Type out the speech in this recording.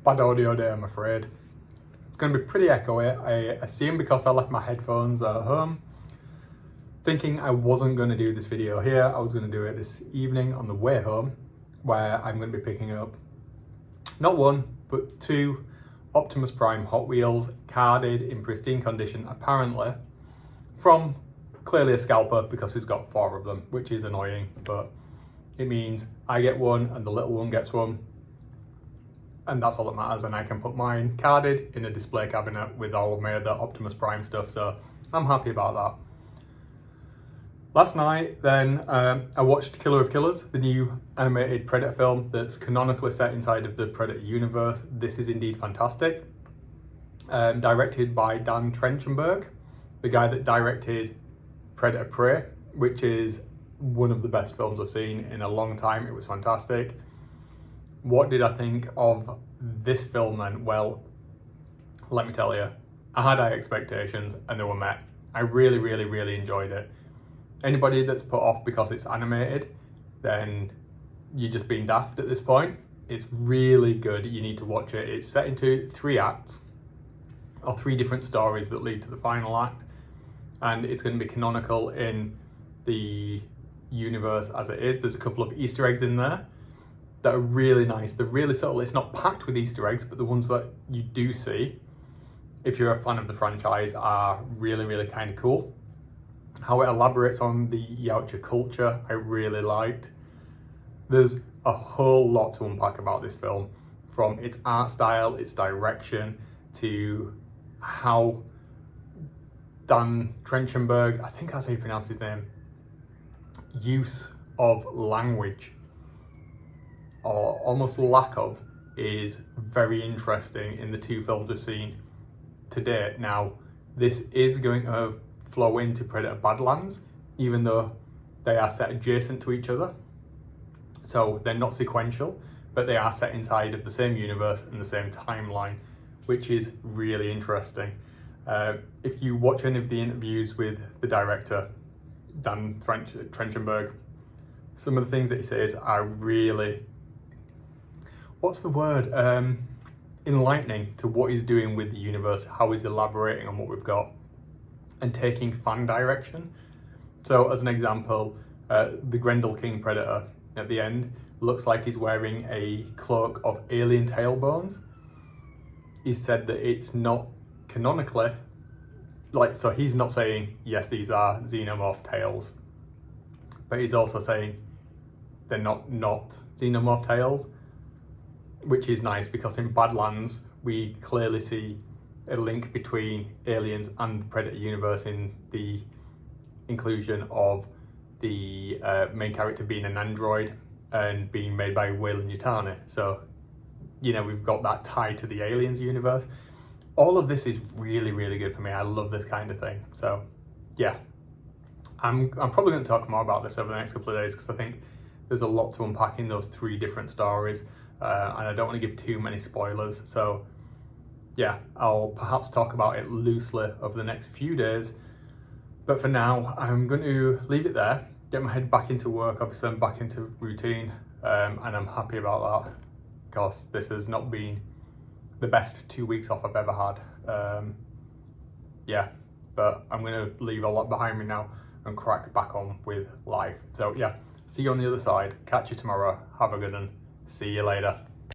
Bad audio day, I'm afraid. It's going to be pretty echoey. I assume because I left my headphones at home, thinking I wasn't going to do this video here. I was going to do it this evening on the way home, where I'm going to be picking up not one, but two Optimus Prime Hot Wheels carded in pristine condition, apparently, from clearly a scalper because he's got 4 of them, which is annoying, but it means I get one and the little one gets one. And that's all that matters, and I can put mine carded in a display cabinet with all of my other Optimus Prime stuff, so I'm happy about that. Last night then, I watched Killer of Killers, the new animated Predator film that's canonically set inside of the Predator universe. This is indeed fantastic. Directed by Dan Trachtenberg, the guy that directed Predator Prey, which is one of the best films I've seen in a long time. It was fantastic. What did I think of this film then? Well, let me tell you, I had high expectations and they were met. I really enjoyed it. Anybody that's put off because it's animated, then you're just being daft at this point. It's really good. You need to watch it. It's set into 3 acts, or 3 different stories that lead to the final act. And it's going to be canonical in the universe as it is. There's a couple of Easter eggs in there that are really nice. They're really subtle. It's not packed with Easter eggs, but the ones that you do see, if you're a fan of the franchise, are really kind of cool. How it elaborates on the Yautja culture, I really liked. There's a whole lot to unpack about this film, from its art style, its direction, to how Dan Trachtenberg, I think that's how you pronounce his name, use of language, or almost lack of, is very interesting in the 2 films we've seen to date. Now, this is going to flow into Predator Badlands, even though they are set adjacent to each other. So they're not sequential, but they are set inside of the same universe and the same timeline, which is really interesting. If you watch any of the interviews with the director, Dan Trachtenberg, some of the things that he says are really, what's the word, enlightening to what he's doing with the universe, how he's elaborating on what we've got and taking fan direction. So as an example, the Grendel King Predator at the end looks like he's wearing a cloak of alien tailbones. He said that it's not canonically, so he's not saying, yes, these are xenomorph tails, but he's also saying they're not xenomorph tails, which is nice because in Badlands, we clearly see a link between Aliens and the Predator universe in the inclusion of the main character being an android and being made by Weyland-Yutani. So, we've got that tie to the Aliens universe. All of this is really good for me. I love this kind of thing. So, yeah, I'm probably going to talk more about this over the next couple of days because I think there's a lot to unpack in those 3 different stories, and I don't want to give too many spoilers. So, yeah, I'll perhaps talk about it loosely over the next few days. But for now, I'm going to leave it there, get my head back into work. Obviously, I'm back into routine, and I'm happy about that because this has not been the best 2 weeks off I've ever had. Yeah, but I'm going to leave all that behind me now and crack back on with life. So yeah, see you on the other side. Catch you tomorrow. Have a good one. See you later.